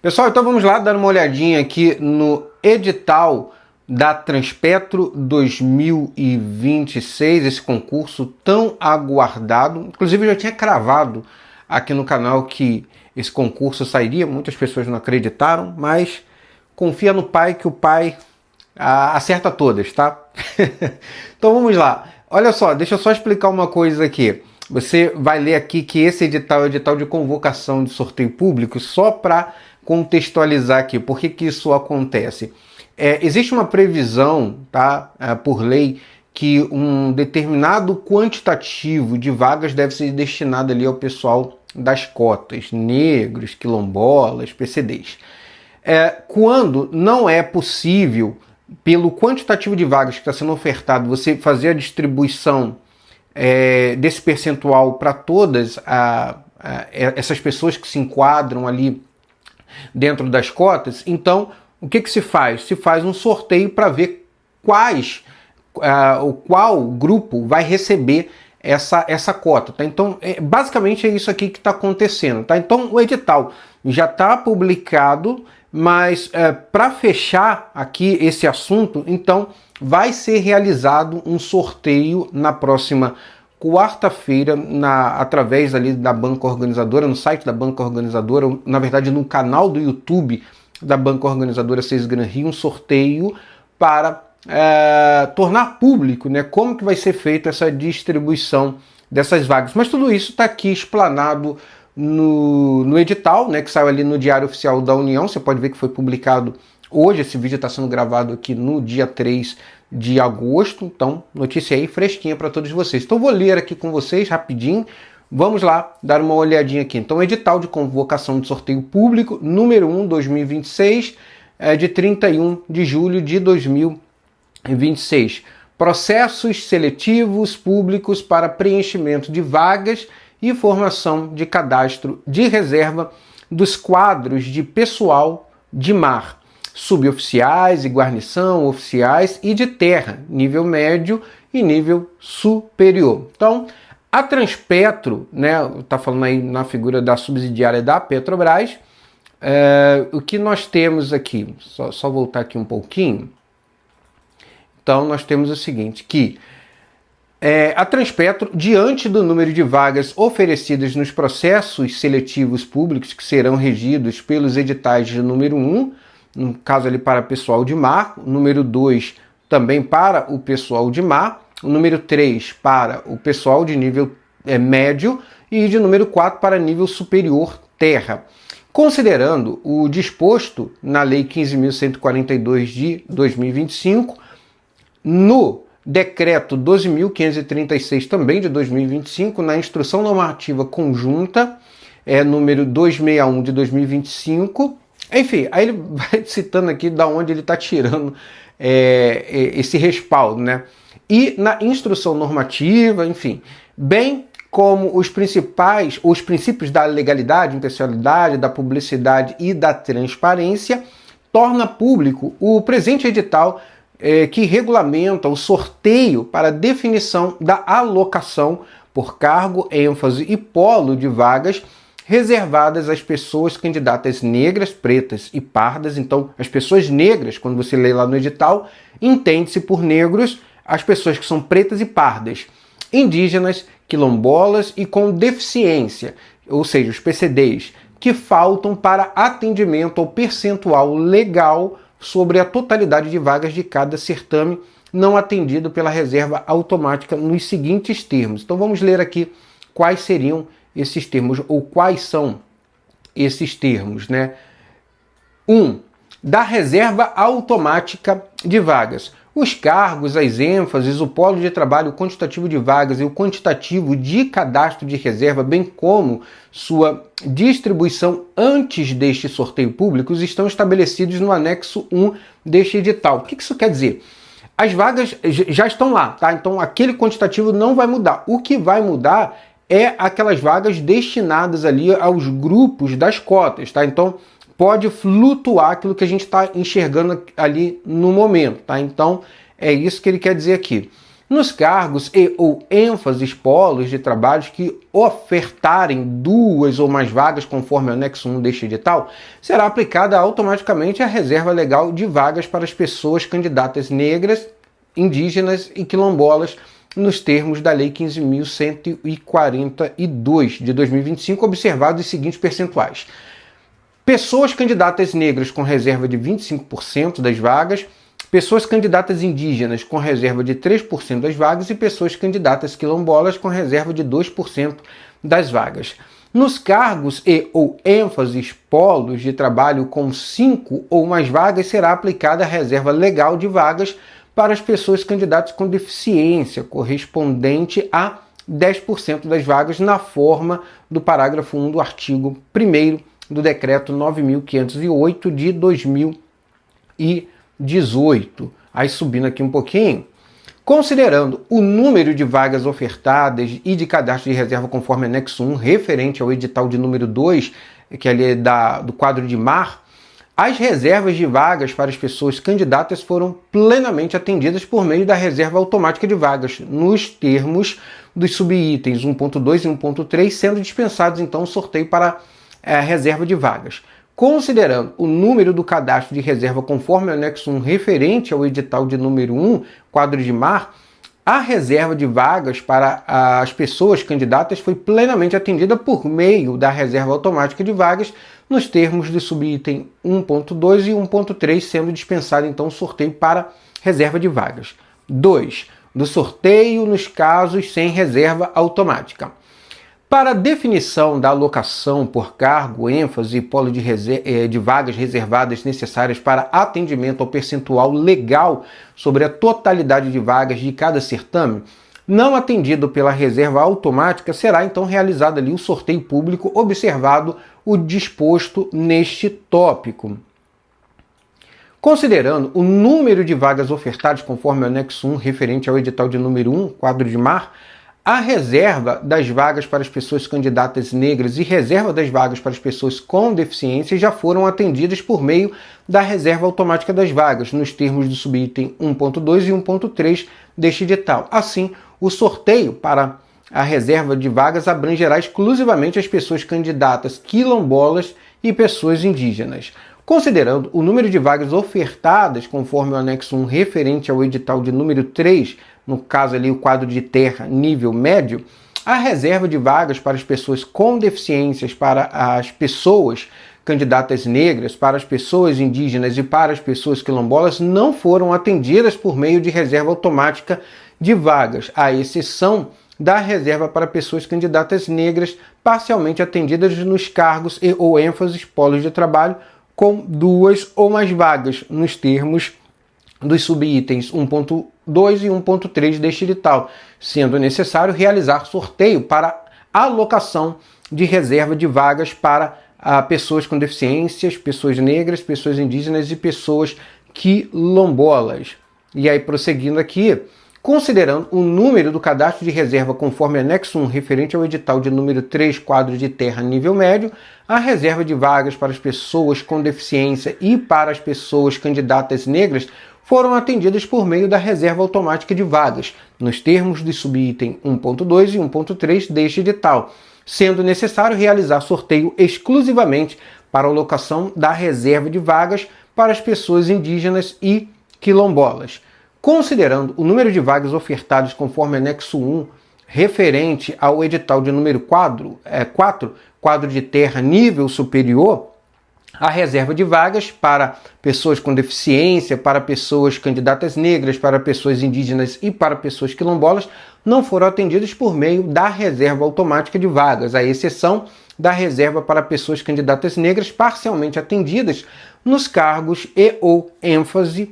Pessoal, então vamos lá dar uma olhadinha aqui no edital da Transpetro 2026, esse concurso tão aguardado. Inclusive eu já tinha cravado aqui no canal que esse concurso sairia, muitas pessoas não acreditaram, mas confia no pai que o pai acerta todas, tá? Então vamos lá. Olha só, deixa eu só explicar uma coisa aqui. Você vai ler aqui que esse edital é o edital de convocação de sorteio público, só para contextualizar aqui. Por que isso acontece? Existe uma previsão, tá, por lei, que um determinado quantitativo de vagas deve ser destinado ali ao pessoal das cotas, negros, quilombolas, PCDs. Quando não é possível, pelo quantitativo de vagas que está sendo ofertado, você fazer a distribuição desse percentual para todas essas pessoas que se enquadram ali dentro das cotas, então o que se faz? Se faz um sorteio para ver qual grupo vai receber essa cota, tá? Então, basicamente é isso aqui que está acontecendo, tá? Então, o edital já está publicado, mas para fechar aqui esse assunto, então vai ser realizado um sorteio na próxima quarta-feira, através ali da banca organizadora, no site da banca organizadora, na verdade no canal do YouTube da banca organizadora 6 Gran Rio, um sorteio para tornar público, né, como que vai ser feita essa distribuição dessas vagas. Mas tudo isso está aqui explanado no edital, né, que saiu ali no Diário Oficial da União. Você pode ver que foi publicado hoje. Esse vídeo está sendo gravado aqui no dia 3 de agosto, então notícia aí fresquinha para todos vocês. Então vou ler aqui com vocês rapidinho. Vamos lá dar uma olhadinha aqui. Então, edital de convocação de sorteio público número 1 2026, de 31 de julho de 2026. Processos seletivos públicos para preenchimento de vagas e formação de cadastro de reserva dos quadros de pessoal de mar, suboficiais e guarnição, oficiais e de terra, nível médio e nível superior. Então, a Transpetro, né, tá falando aí na figura da subsidiária da Petrobras, o que nós temos aqui, só voltar aqui um pouquinho. Então, nós temos o seguinte, que a Transpetro, diante do número de vagas oferecidas nos processos seletivos públicos que serão regidos pelos editais de número 1, no caso ali para pessoal de mar, número 2 também para o pessoal de mar, o número 3 para o pessoal de nível médio e de número 4 para nível superior terra. Considerando o disposto na Lei 15.142 de 2025, no Decreto 12.536 também de 2025, na Instrução Normativa Conjunta, número 261 de 2025, enfim, aí ele vai citando aqui da onde ele está tirando esse respaldo, né? E na instrução normativa, enfim, bem como os princípios da legalidade, impessoalidade, da publicidade e da transparência, torna público o presente edital que regulamenta o sorteio para definição da alocação por cargo, ênfase e polo de vagas reservadas às pessoas candidatas negras, pretas e pardas. Então, as pessoas negras, quando você lê lá no edital, entende-se por negros as pessoas que são pretas e pardas, indígenas, quilombolas e com deficiência, ou seja, os PCDs, que faltam para atendimento ao percentual legal sobre a totalidade de vagas de cada certame não atendido pela reserva automática nos seguintes termos. Então vamos ler aqui quais seriam esses termos, ou quais são esses termos, né? 1. Da reserva automática de vagas. Os cargos, as ênfases, o polo de trabalho, o quantitativo de vagas e o quantitativo de cadastro de reserva, bem como sua distribuição antes deste sorteio público, estão estabelecidos no anexo 1 deste edital. O que isso quer dizer? As vagas já estão lá, tá? Então aquele quantitativo não vai mudar. O que vai mudar é aquelas vagas destinadas ali aos grupos das cotas, tá? Então pode flutuar aquilo que a gente está enxergando ali no momento, tá? Então é isso que ele quer dizer aqui. Nos cargos e ou ênfases polos de trabalhos que ofertarem 2 ou mais vagas conforme o anexo 1 deste edital, será aplicada automaticamente a reserva legal de vagas para as pessoas candidatas negras, indígenas e quilombolas nos termos da Lei 15.142 de 2025, observados os seguintes percentuais. Pessoas candidatas negras com reserva de 25% das vagas, pessoas candidatas indígenas com reserva de 3% das vagas e pessoas candidatas quilombolas com reserva de 2% das vagas. Nos cargos e ou ênfases polos de trabalho com 5 ou mais vagas, será aplicada a reserva legal de vagas para as pessoas candidatas com deficiência, correspondente a 10% das vagas, na forma do parágrafo 1 do artigo 1º do Decreto 9.508 de 2018. Aí subindo aqui um pouquinho, considerando o número de vagas ofertadas e de cadastro de reserva conforme anexo 1, referente ao edital de número 2, que ali é do quadro de mar, as reservas de vagas para as pessoas candidatas foram plenamente atendidas por meio da reserva automática de vagas, nos termos dos subitens 1.2 e 1.3, sendo dispensados então o sorteio para a reserva de vagas. Considerando o número do cadastro de reserva conforme o anexo 1 referente ao edital de número 1, quadro de mar, a reserva de vagas para as pessoas candidatas foi plenamente atendida por meio da reserva automática de vagas, nos termos do subitem 1.2 e 1.3, sendo dispensado então o sorteio para reserva de vagas. 2. Do sorteio nos casos sem reserva automática. Para a definição da alocação por cargo, ênfase e polo de vagas reservadas necessárias para atendimento ao percentual legal sobre a totalidade de vagas de cada certame, não atendido pela reserva automática, será então realizado ali o sorteio público, observado o disposto neste tópico. Considerando o número de vagas ofertadas conforme o anexo 1 referente ao edital de número 1, quadro de mar, a reserva das vagas para as pessoas candidatas negras e reserva das vagas para as pessoas com deficiência já foram atendidas por meio da reserva automática das vagas, nos termos do subitem 1.2 e 1.3 deste edital. Assim, o sorteio para a reserva de vagas abrangerá exclusivamente as pessoas candidatas quilombolas e pessoas indígenas. Considerando o número de vagas ofertadas conforme o anexo 1 referente ao edital de número 3, no caso ali o quadro de terra nível médio, a reserva de vagas para as pessoas com deficiências, para as pessoas candidatas negras, para as pessoas indígenas e para as pessoas quilombolas não foram atendidas por meio de reserva automática de vagas, à exceção da reserva para pessoas candidatas negras parcialmente atendidas nos cargos e ou ênfases polos de trabalho com 2 ou mais vagas, nos termos dos subitens 1.2 e 1.3 deste edital, sendo necessário realizar sorteio para alocação de reserva de vagas para pessoas com deficiências, pessoas negras, pessoas indígenas e pessoas quilombolas. E aí, prosseguindo aqui, considerando o número do cadastro de reserva conforme anexo 1 referente ao edital de número 3, quadro de terra nível médio, a reserva de vagas para as pessoas com deficiência e para as pessoas candidatas negras foram atendidas por meio da reserva automática de vagas, nos termos do subitem 1.2 e 1.3 deste edital, sendo necessário realizar sorteio exclusivamente para a alocação da reserva de vagas para as pessoas indígenas e quilombolas. Considerando o número de vagas ofertadas conforme anexo 1, referente ao edital de número 4, quadro de terra nível superior, a reserva de vagas para pessoas com deficiência, para pessoas candidatas negras, para pessoas indígenas e para pessoas quilombolas não foram atendidas por meio da reserva automática de vagas, à exceção da reserva para pessoas candidatas negras parcialmente atendidas nos cargos e ou ênfases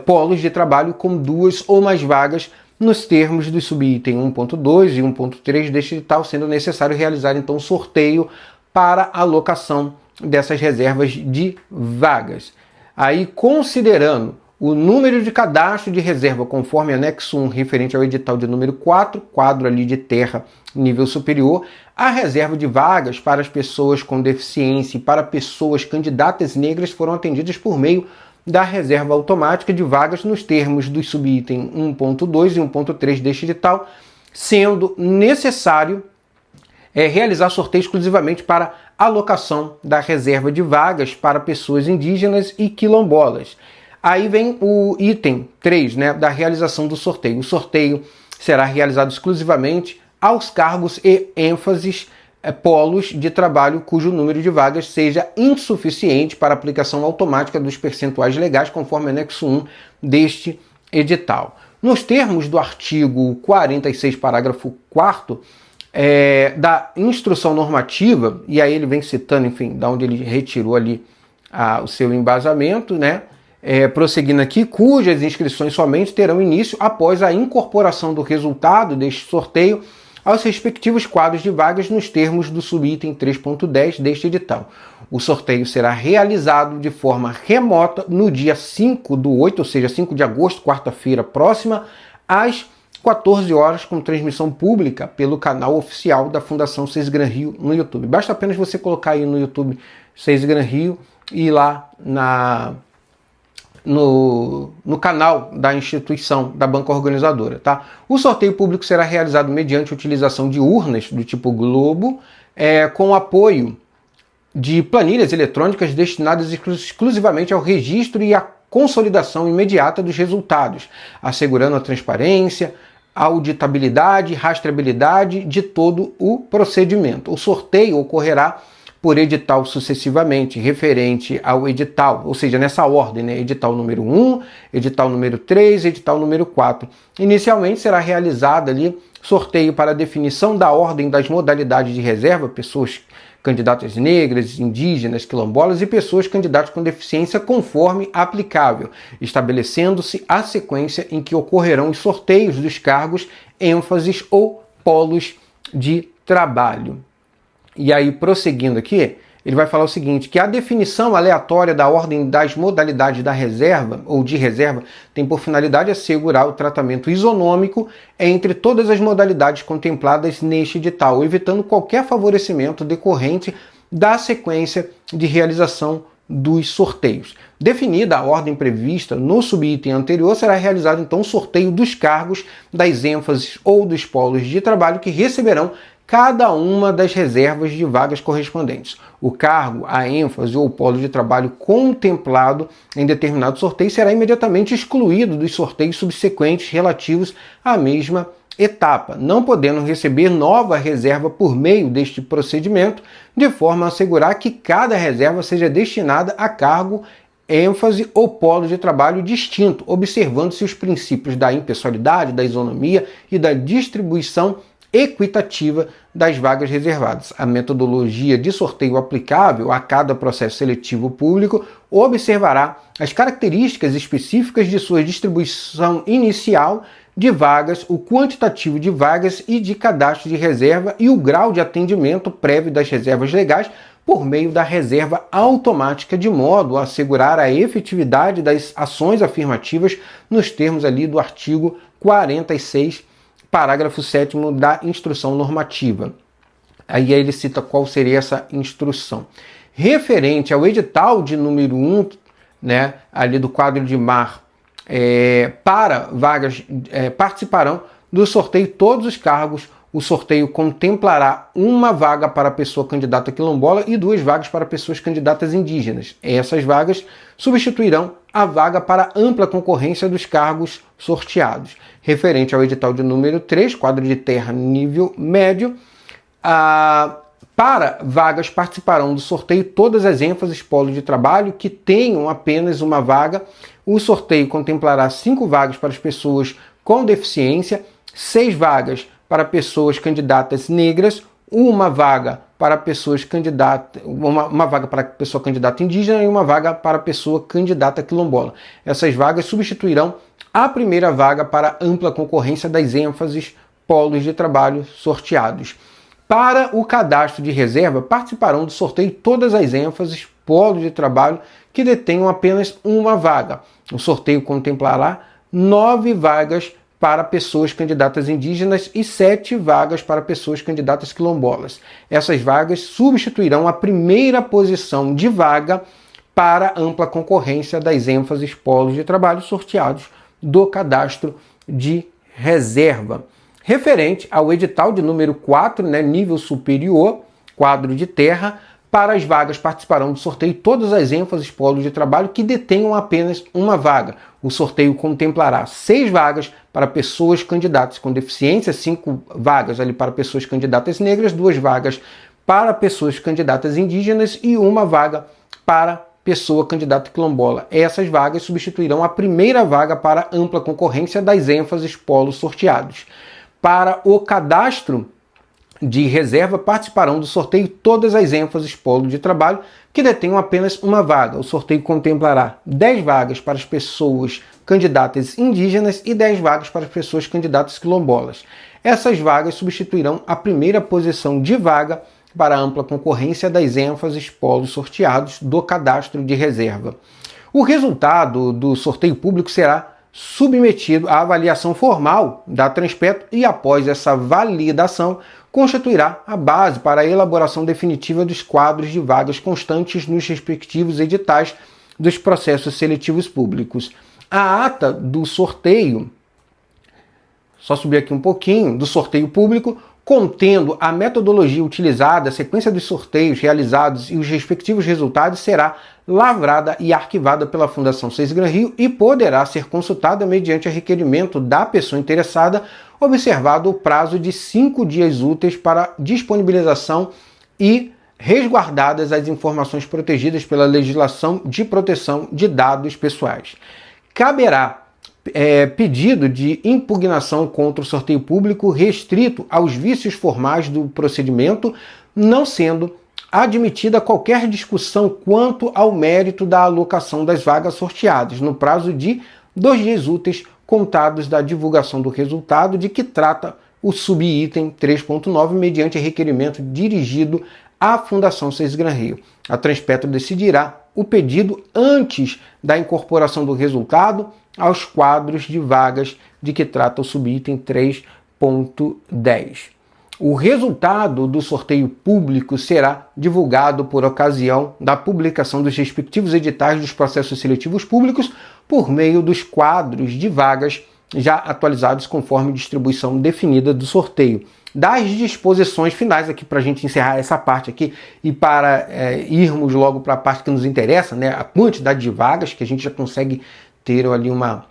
polos de trabalho com 2 ou mais vagas nos termos do subitem 1.2 e 1.3 deste edital, sendo necessário realizar então sorteio para a alocação dessas reservas de vagas. Aí, considerando o número de cadastro de reserva conforme anexo 1 referente ao edital de número 4, quadro ali de terra nível superior, a reserva de vagas para as pessoas com deficiência e para pessoas candidatas negras foram atendidas por meio da reserva automática de vagas nos termos dos subitem 1.2 e 1.3 deste edital, sendo necessário realizar sorteio exclusivamente para alocação da reserva de vagas para pessoas indígenas e quilombolas. Aí vem o item 3, né, da realização do sorteio. O sorteio será realizado exclusivamente aos cargos e ênfases polos de trabalho cujo número de vagas seja insuficiente para aplicação automática dos percentuais legais, conforme anexo 1 deste edital. Nos termos do artigo 46, parágrafo 4º, da instrução normativa, e aí ele vem citando, enfim, da onde ele retirou ali o seu embasamento, né? Prosseguindo aqui, cujas inscrições somente terão início após a incorporação do resultado deste sorteio aos respectivos quadros de vagas nos termos do subitem 3.10 deste edital. O sorteio será realizado de forma remota no dia 5/8, ou seja, 5 de agosto, quarta-feira próxima, às 14 horas, com transmissão pública pelo canal oficial da Fundação Seis Gran Rio no YouTube. Basta apenas você colocar aí no YouTube Seis Gran Rio e ir lá no canal da instituição, da banca organizadora, tá? O sorteio público será realizado mediante utilização de urnas do tipo globo, com apoio de planilhas eletrônicas destinadas exclusivamente ao registro e à consolidação imediata dos resultados, assegurando a transparência, auditabilidade e rastreabilidade de todo o procedimento. O sorteio ocorrerá por edital sucessivamente, referente ao edital, ou seja, nessa ordem, né? Edital número 1, edital número 3, edital número 4. Inicialmente será realizado ali sorteio para definição da ordem das modalidades de reserva, pessoas candidatas negras, indígenas, quilombolas e pessoas candidatas com deficiência conforme aplicável, estabelecendo-se a sequência em que ocorrerão os sorteios dos cargos, ênfases ou polos de trabalho. E aí, prosseguindo aqui, ele vai falar o seguinte, que a definição aleatória da ordem das modalidades da reserva ou de reserva tem por finalidade assegurar o tratamento isonômico entre todas as modalidades contempladas neste edital, evitando qualquer favorecimento decorrente da sequência de realização dos sorteios. Definida a ordem prevista no subitem anterior, será realizado então o sorteio dos cargos, das ênfases ou dos polos de trabalho que receberão cada uma das reservas de vagas correspondentes. O cargo, a ênfase ou o polo de trabalho contemplado em determinado sorteio será imediatamente excluído dos sorteios subsequentes relativos à mesma etapa, não podendo receber nova reserva por meio deste procedimento, de forma a assegurar que cada reserva seja destinada a cargo, ênfase ou polo de trabalho distinto, observando-se os princípios da impessoalidade, da isonomia e da distribuição equitativa das vagas reservadas. A metodologia de sorteio aplicável a cada processo seletivo público observará as características específicas de sua distribuição inicial de vagas, o quantitativo de vagas e de cadastro de reserva e o grau de atendimento prévio das reservas legais por meio da reserva automática, de modo a assegurar a efetividade das ações afirmativas nos termos ali do artigo 46, parágrafo 7º da instrução normativa. Aí ele cita qual seria essa instrução. Referente ao edital de número 1, né, ali do quadro de mar, para vagas, participarão do sorteio todos os cargos. O sorteio contemplará uma vaga para pessoa candidata quilombola e 2 vagas para pessoas candidatas indígenas. Essas vagas substituirão a vaga para ampla concorrência dos cargos sorteados. Referente ao edital de número 3, quadro de terra nível médio, para vagas participarão do sorteio todas as ênfases polos de trabalho que tenham apenas uma vaga. O sorteio contemplará 5 vagas para as pessoas com deficiência, 6 vagas para pessoas candidatas negras, uma vaga para pessoas candidatas, uma vaga para pessoa candidata indígena e uma vaga para pessoa candidata quilombola. Essas vagas substituirão a primeira vaga para ampla concorrência das ênfases polos de trabalho sorteados. Para o cadastro de reserva, participarão do sorteio todas as ênfases polos de trabalho que detenham apenas uma vaga. O sorteio contemplará 9 vagas para pessoas candidatas indígenas e 7 vagas para pessoas candidatas quilombolas. Essas vagas substituirão a primeira posição de vaga para ampla concorrência das ênfases polos de trabalho sorteados do cadastro de reserva. Referente ao edital de número 4, né, nível superior, quadro de terra, para as vagas participarão do sorteio todas as ênfases polos de trabalho que detenham apenas uma vaga. O sorteio contemplará 6 vagas para pessoas candidatas com deficiência, 5 vagas ali para pessoas candidatas negras, 2 vagas para pessoas candidatas indígenas e 1 vaga para pessoa candidata quilombola. Essas vagas substituirão a primeira vaga para ampla concorrência das ênfases polos sorteados. Para o cadastro de reserva participarão do sorteio todas as ênfases polo de trabalho que detenham apenas uma vaga. O sorteio contemplará 10 vagas para as pessoas candidatas indígenas e 10 vagas para as pessoas candidatas quilombolas. Essas vagas substituirão a primeira posição de vaga para a ampla concorrência das ênfases polos sorteados do cadastro de reserva. O resultado do sorteio público será submetido à avaliação formal da Transpetro e, após essa validação, constituirá a base para a elaboração definitiva dos quadros de vagas constantes nos respectivos editais dos processos seletivos públicos. A ata do sorteio, só subir aqui um pouquinho, do sorteio público, contendo a metodologia utilizada, a sequência dos sorteios realizados e os respectivos resultados, será lavrada e arquivada pela Fundação Seis Gran Rio e poderá ser consultada mediante a requerimento da pessoa interessada, observado o prazo de 5 dias úteis para disponibilização e resguardadas as informações protegidas pela legislação de proteção de dados pessoais. Caberá pedido de impugnação contra o sorteio público restrito aos vícios formais do procedimento, não sendo admitida qualquer discussão quanto ao mérito da alocação das vagas sorteadas, no prazo de 2 dias úteis contados da divulgação do resultado de que trata o subitem 3.9, mediante requerimento dirigido à Fundação Seis Gran Rio. A Transpetro decidirá o pedido antes da incorporação do resultado aos quadros de vagas de que trata o subitem 3.10. O resultado do sorteio público será divulgado por ocasião da publicação dos respectivos editais dos processos seletivos públicos por meio dos quadros de vagas já atualizados conforme distribuição definida do sorteio. Das disposições finais, aqui para a gente encerrar essa parte aqui e para irmos logo para a parte que nos interessa, né, a quantidade de vagas, que a gente já consegue ter ali uma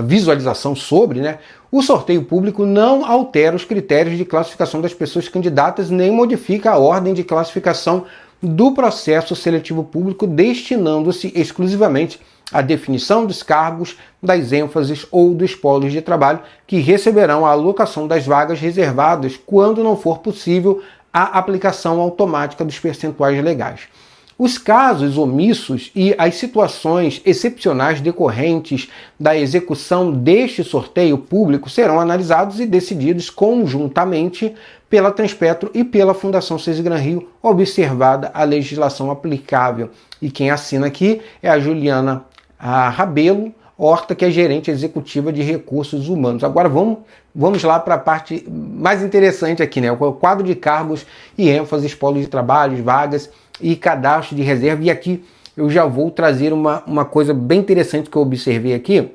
visualização sobre, né? O sorteio público não altera os critérios de classificação das pessoas candidatas nem modifica a ordem de classificação do processo seletivo público, destinando-se exclusivamente à definição dos cargos, das ênfases ou dos polos de trabalho que receberão a alocação das vagas reservadas quando não for possível a aplicação automática dos percentuais legais. Os casos omissos e as situações excepcionais decorrentes da execução deste sorteio público serão analisados e decididos conjuntamente pela Transpetro e pela Fundação Seis Gran Rio, observada a legislação aplicável. E quem assina aqui é a Juliana Rabelo Horta, que é gerente executiva de recursos humanos. Agora vamos lá para a parte mais interessante aqui, né? O quadro de cargos e ênfases, polos de trabalho, vagas e cadastro de reserva. E aqui eu já vou trazer uma coisa bem interessante que eu observei aqui.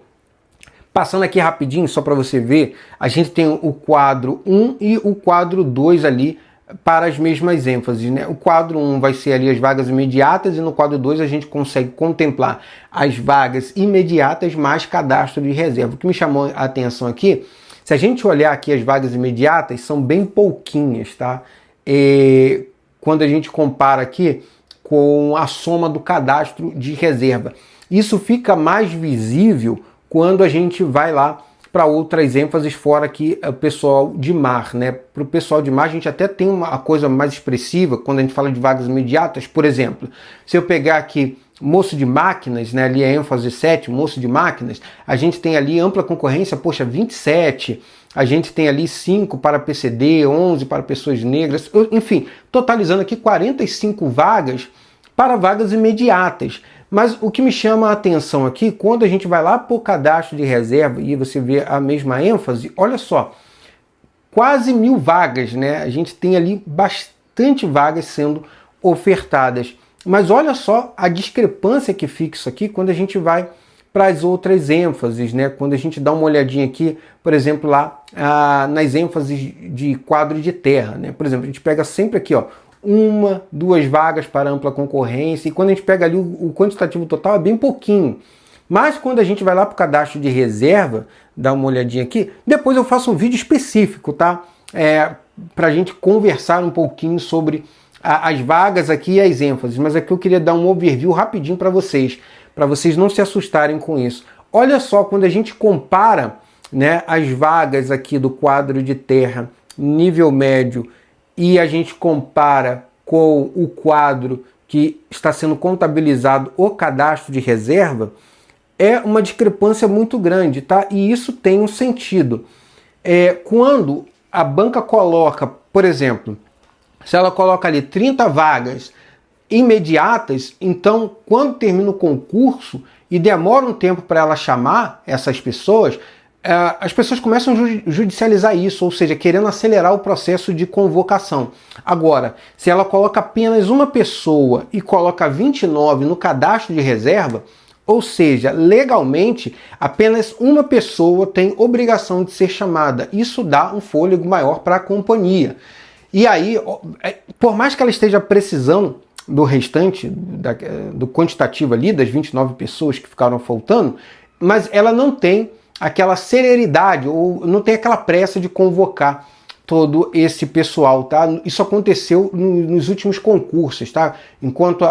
Passando aqui rapidinho, só para você ver, a gente tem o quadro 1 e o quadro 2 ali para as mesmas ênfases, né? O quadro 1 vai ser ali as vagas imediatas e no quadro 2 a gente consegue contemplar as vagas imediatas mais cadastro de reserva. O que me chamou a atenção aqui, se a gente olhar aqui as vagas imediatas, são bem pouquinhas, tá? Quando a gente compara aqui com a soma do cadastro de reserva. Isso fica mais visível quando a gente vai lá para outras ênfases fora aqui, o pessoal de mar, né? Para o pessoal de mar a gente até tem uma coisa mais expressiva quando a gente fala de vagas imediatas. Por exemplo, se eu pegar aqui moço de máquinas, né, ali é ênfase 7, moço de máquinas, a gente tem ali ampla concorrência, poxa, 27, a gente tem ali 5 para PCD, 11 para pessoas negras, enfim, totalizando aqui 45 vagas para vagas imediatas. Mas o que me chama a atenção aqui, quando a gente vai lá para o cadastro de reserva e você vê a mesma ênfase, olha só, quase 1000 vagas, né? A gente tem ali bastante vagas sendo ofertadas. Mas olha só a discrepância que fica isso aqui quando a gente vai para as outras ênfases, né? Quando a gente dá uma olhadinha aqui, por exemplo, lá nas ênfases de quadro de terra, né? Por exemplo, a gente pega sempre aqui, ó, 1, 2 vagas para ampla concorrência, e quando a gente pega ali o quantitativo total é bem pouquinho. Mas quando a gente vai lá para o cadastro de reserva, dá uma olhadinha aqui, depois eu faço um vídeo específico, tá? Para a gente conversar um pouquinho sobre as vagas aqui e as ênfases, mas aqui eu queria dar um overview rapidinho para vocês não se assustarem com isso. Olha só, quando a gente compara, né, as vagas aqui do quadro de terra nível médio e a gente compara com o quadro que está sendo contabilizado o cadastro de reserva, é uma discrepância muito grande, tá? E isso tem um sentido. Quando a banca coloca, por exemplo, se ela coloca ali 30 vagas imediatas, então quando termina o concurso e demora um tempo para ela chamar essas pessoas, as pessoas começam a judicializar isso, ou seja, querendo acelerar o processo de convocação. Agora, se ela coloca apenas uma pessoa e coloca 29 no cadastro de reserva, ou seja, legalmente, apenas uma pessoa tem obrigação de ser chamada. Isso dá um fôlego maior para a companhia. E aí, por mais que ela esteja precisando do restante, do quantitativo ali, das 29 pessoas que ficaram faltando, mas ela não tem aquela celeridade, ou não tem aquela pressa de convocar todo esse pessoal, tá? Isso aconteceu nos últimos concursos, tá? Enquanto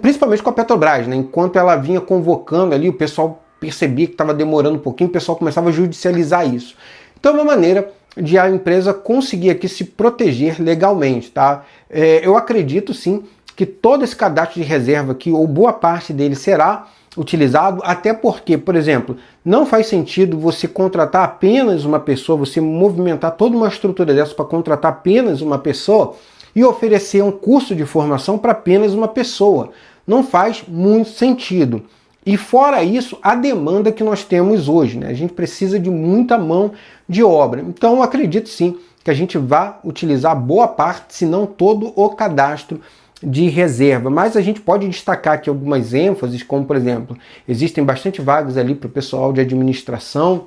principalmente com a Petrobras, né? Enquanto ela vinha convocando ali, o pessoal percebia que estava demorando um pouquinho, o pessoal começava a judicializar isso. Então é uma maneira de a empresa conseguir aqui se proteger legalmente, tá? Eu acredito sim que todo esse cadastro de reserva aqui, ou boa parte dele, será utilizado, até porque, por exemplo, não faz sentido você contratar apenas uma pessoa, você movimentar toda uma estrutura dessa para contratar apenas uma pessoa e oferecer um curso de formação para apenas uma pessoa. Não faz muito sentido. E fora isso, a demanda que nós temos hoje, né? A gente precisa de muita mão de obra. Então eu acredito sim que a gente vai utilizar boa parte, se não todo o cadastro de reserva. Mas a gente pode destacar aqui algumas ênfases, como por exemplo, existem bastante vagas ali para o pessoal de administração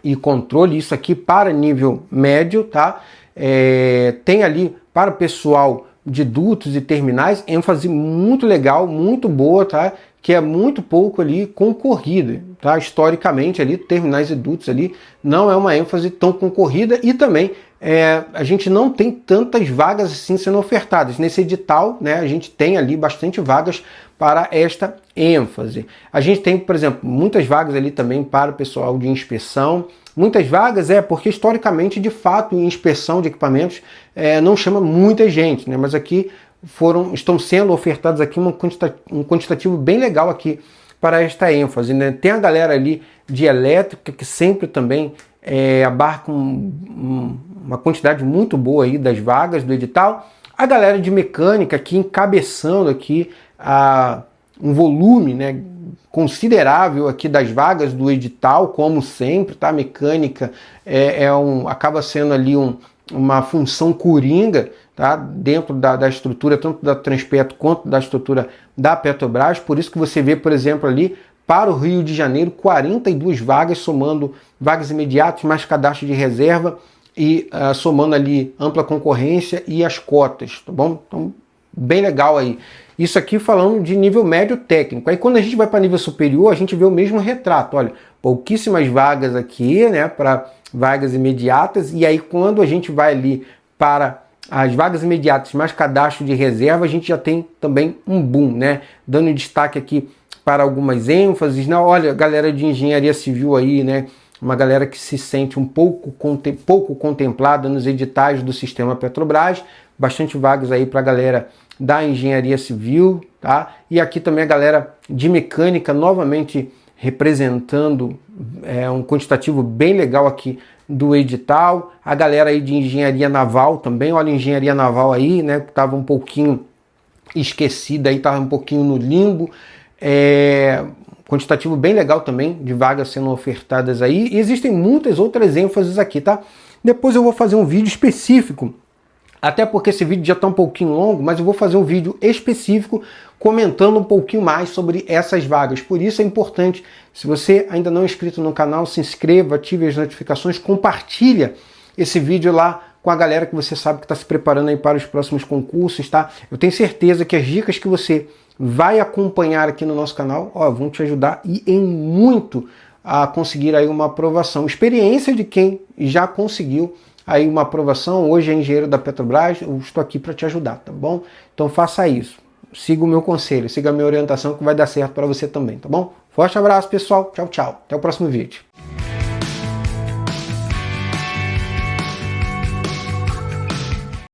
e controle, isso aqui para nível médio, tá? Tem ali para o pessoal de dutos e terminais, ênfase muito legal, muito boa, tá? Que é muito pouco ali concorrida, tá? Historicamente ali, terminais e dutos ali, não é uma ênfase tão concorrida e também a gente não tem tantas vagas assim sendo ofertadas. Nesse edital, né, a gente tem ali bastante vagas para esta ênfase. A gente tem, por exemplo, muitas vagas ali também para o pessoal de inspeção. Muitas vagas porque historicamente, de fato, em inspeção de equipamentos não chama muita gente, né? Mas aqui estão sendo ofertados aqui um quantitativo bem legal aqui para esta ênfase, né? Tem a galera ali de elétrica que sempre também abarca uma quantidade muito boa aí das vagas do edital. A galera de mecânica aqui encabeçando aqui um volume, né, considerável aqui das vagas do edital, como sempre, tá? Mecânica acaba sendo ali uma função coringa, tá? Dentro da estrutura, tanto da Transpetro quanto da estrutura da Petrobras. Por isso que você vê, por exemplo, ali para o Rio de Janeiro, 42 vagas, somando vagas imediatas, mais cadastro de reserva e somando ali ampla concorrência e as cotas, tá bom? Então, bem legal aí. Isso aqui falando de nível médio técnico. Aí quando a gente vai para nível superior, a gente vê o mesmo retrato. Olha, pouquíssimas vagas aqui, né, para vagas imediatas. E aí quando a gente vai ali para as vagas imediatas mais cadastro de reserva, a gente já tem também um boom, né? Dando destaque aqui para algumas ênfases. Né? Olha, galera de engenharia civil aí, né? Uma galera que se sente um pouco contemplada nos editais do sistema Petrobras. Bastante vagas aí para a galera da engenharia civil, tá? E aqui também a galera de mecânica, novamente representando um quantitativo bem legal aqui do edital. A galera aí de engenharia naval também, olha a engenharia naval aí, né? Tava um pouquinho esquecida aí, tava um pouquinho no limbo. Quantitativo bem legal também de vagas sendo ofertadas aí. E existem muitas outras ênfases aqui, tá? Depois eu vou fazer um vídeo específico Até porque esse vídeo já está um pouquinho longo, mas eu vou fazer um vídeo específico comentando um pouquinho mais sobre essas vagas. Por isso é importante, se você ainda não é inscrito no canal, se inscreva, ative as notificações, compartilha esse vídeo lá com a galera que você sabe que está se preparando aí para os próximos concursos, tá? Eu tenho certeza que as dicas que você vai acompanhar aqui no nosso canal, vão te ajudar e em muito a conseguir aí uma aprovação. Experiência de quem já conseguiu aí uma aprovação, hoje é engenheiro da Petrobras, eu estou aqui para te ajudar, tá bom? Então faça isso, siga o meu conselho, siga a minha orientação que vai dar certo para você também, tá bom? Forte abraço, pessoal, tchau, tchau, até o próximo vídeo.